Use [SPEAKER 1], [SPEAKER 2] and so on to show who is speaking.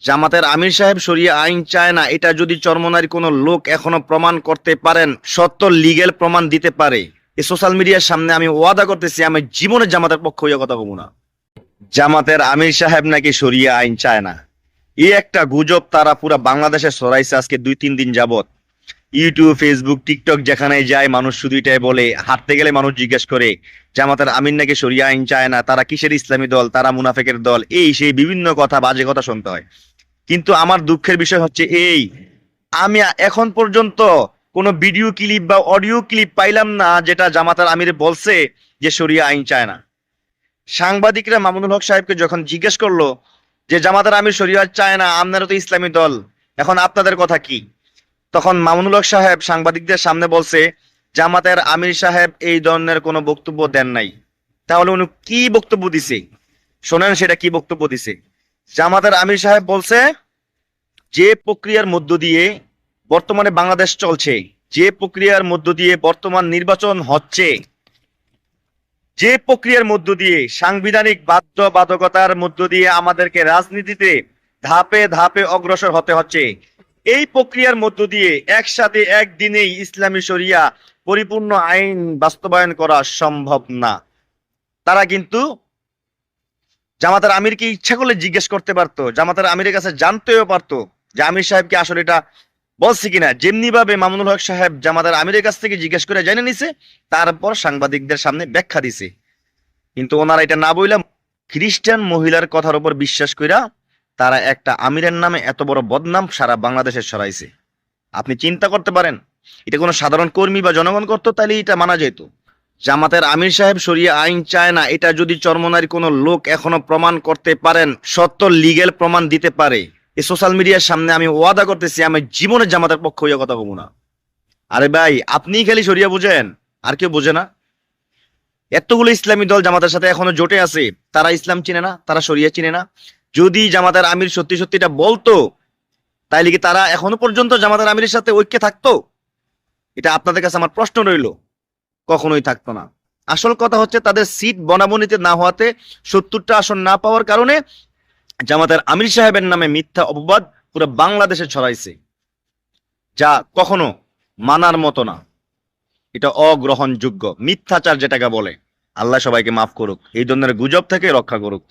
[SPEAKER 1] জামাতের আমির সাহেব শরিয়া আইন চায় না, এটা যদি চরমনার কোনো লোক এখনো প্রমাণ করতে পারেন, সত্য লিগেল প্রমাণ দিতে পারে, এই সোশ্যাল মিডিয়ার সামনে আমি ওয়াদা করতেছি আমি জীবনে জামাতের পক্ষ হইয়া কথা বলবো না। জামাতের আমির সাহেব নাকি শরিয়া আইন চায় না, এই একটা গুজব তারা পুরা বাংলাদেশে ছড়াইছে আজকে 2-3 দিন যাবত। ইউটিউব, ফেসবুক, টিকটক যেখানে যায় মানুষ শুধু এটাই বলে। হাঁটতে গেলে মানুষ জিজ্ঞেস করে জামাতের আমির নাকি শরিয়া আইন চায় না, তারা কিসের ইসলামী দল, তারা মুনাফেকের দল, এই সেই বিভিন্ন কথা, বাজে কথা শুনতে হয়। কিন্তু আমার দুঃখের বিষয় হচ্ছে এই, আমি এখন পর্যন্ত কোনো ভিডিও ক্লিপ বা অডিও ক্লিপ পাইলাম না যেটা জামাতার আমির বলছে যে শরিয়া আইন চায় না। সাংবাদিকরা মামুনুল হক সাহেবকে যখন জিজ্ঞেস করলো যে জামাতার আমির শরিয়া চায় না, আপনারা তো ইসলামী দল, এখন আপনাদের কথা কি, তখন মামুনুল হক সাহেব সাংবাদিকদের সামনে বলছে জামাতের আমির সাহেব এই ধরনের কোনো বক্তব্য দেন নাই। তাহলে উনি কি বক্তব্য দিছে শোনেন, সেটা কি বক্তব্য দিছে। জামাতের আমির সাহেব বলছে যে প্রক্রিয়ার মধ্য দিয়ে বর্তমানে বাংলাদেশ চলছে, যে প্রক্রিয়ার মধ্য দিয়ে বর্তমান নির্বাচন হচ্ছে, যে প্রক্রিয়ার মধ্য দিয়ে সাংবিধানিক বাধ্যবাধকতার মধ্য দিয়ে আমাদেরকে রাজনীতিতে ধাপে ধাপে অগ্রসর হতে হচ্ছে, এই প্রক্রিয়ার মধ্য দিয়ে একসাথে একদিনেই ইসলামী শরিয়া পরিপূর্ণ আইন বাস্তবায়ন করা সম্ভব না। তারা কিন্তু জামাতের আমিরকে ইচ্ছা করলে জিজ্ঞেস করতে পারতো, জামাতের আমিরের কাছে জানতেও পারতো যে আমির সাহেব কি আসলে এটা বলছে কিনা। যেমনি ভাবে মামুনুল হক সাহেব জামাতের আমিরের কাছ থেকে জিজ্ঞেস করে জেনে নিছে, তারপর সাংবাদিকদের সামনে ব্যাখ্যা দিছে। কিন্তু ওনারা এটা না বইলা খ্রিস্টান মহিলার কথার উপর বিশ্বাস কইরা তারা একটা আমিরের নামে এত বড় বদনাম সারা বাংলাদেশে ছড়াইছে। আপনি চিন্তা করতে পারেন, এটা কোনো সাধারণ কর্মী বা জনগণ করতো তাহলে এটা মানা যেত। জামাতের আমির সাহেব শরিয়া আইন চায় না, এটা যদি চরমনার কোনো লোক এখনো প্রমাণ করতে পারেন, সত্য লিগেল প্রমাণ দিতে পারে, এই সোশ্যাল মিডিয়ার সামনে আমি ওয়াদা করতেছি আমি জীবনে জামাতের পক্ষ হইয়া কথা বলবো না। আরে ভাই, আপনিই খালি শরিয়া বুঝেন, আর কেউ বোঝে না। এতগুলো ইসলামী দল জামাতের সাথে এখনো জোটে আছে, তারা ইসলাম চিনে না, তারা শরিয়া চিনে না। যদি জামাতের আমির সত্যি সত্যিটা বলতো তাইলে কি তারা এখনো পর্যন্ত জামাতের আমিরের সাথে ঐক্যে থাকতো? এটা আপনাদের কাছে আমার প্রশ্ন রইল। কখনোই থাকতো না। আসল কথা হচ্ছে তাদের সিট বনাবনিতে না হওয়াতে, 70টা আসন না পাওয়ার কারণে জামাতের আমির সাহেবের নামে মিথ্যা অপবাদ পুরো বাংলাদেশে ছড়াইছে, যা কখনো মানার মতো না। এটা অগ্রহণযোগ্য মিথ্যাচার যেটাকে বলে। আল্লাহ সবাইকে মাফ করুক, এই ধরনের গুজব থেকে রক্ষা করুক।